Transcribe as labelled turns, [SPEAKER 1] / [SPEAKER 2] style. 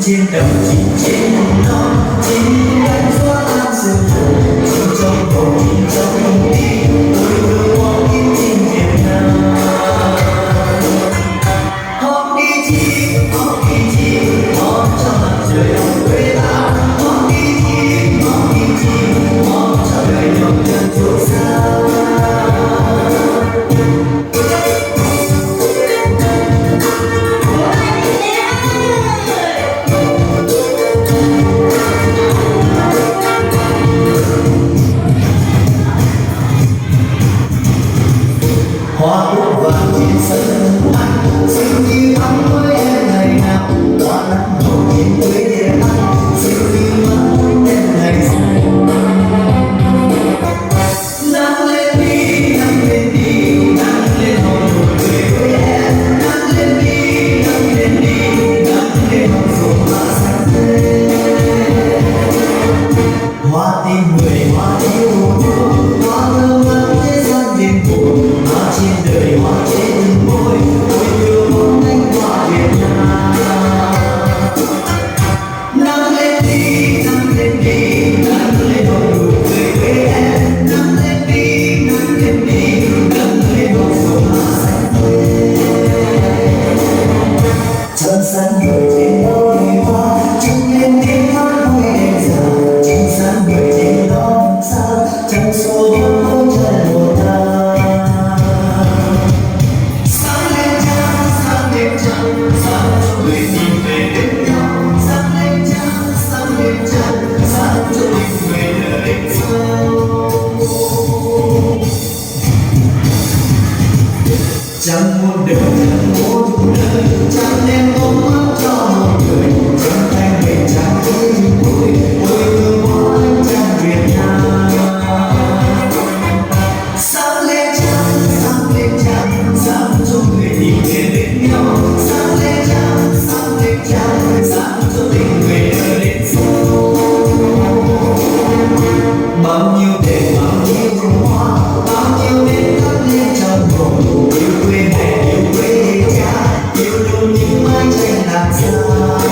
[SPEAKER 1] trên đồng chỉ trên non chính cánh gió tan sương mù trong bầu trời trong tim tôi vừa mong in trên Việt Nam. Hót đi chim hót cho mặt trời hồng quê ta, hót đi chim hót cho đời lòng chân chuột xa. Hoa cúc vàng trên sân anh xinh như bóng với em ngày nào, hoa nắng màu trên quê em anh xinh như bóng em ngày dài. Nắng lên đi nắng lên đi nắng lên hồng nụ cười với em, nắng lên đi nắng lên đi nắng lên hồng ruộng hoa xanh tươi. Hoa tim người hoa yêu thương hoa thơm ngát thế gian đêm buồn, hoa trên đời hoa trên môi tôi yêu mong anh hoa Việt Nam. Nắng lên đi nắng lên đi nắng lên hồng nụ cười với em, nắng lên đi nắng lên đi nắng lên hồng ruộng hoa xanh tươi. Trăng sáng ngời trên đôi hoa trăng lên tiếng hát vui em già, trăng sáng ngời trên non xa trăng xua bóng chân một ta. Sáng lên trăng sáng cho người tìm về bên nhau, sáng lên trăng sáng cho tình người lỡ đến sau. Chẳng muốn đời chẳng đem ôm ấp cho một người, chẳng thay mình chẳng thấy vui tôi thương có anh trong Việt Nam. Sáng lên trăng sáng cho người tìm về bên nhau, sáng lên trăng sáng cho tình người ở đến sau. Bao nhiêu đêm bao nhiêu hoa bao nhiêu đêm thắp lên trong bầu, yêu quê mẹ yêu quê cha yêu luôn những mái tranh làng xa.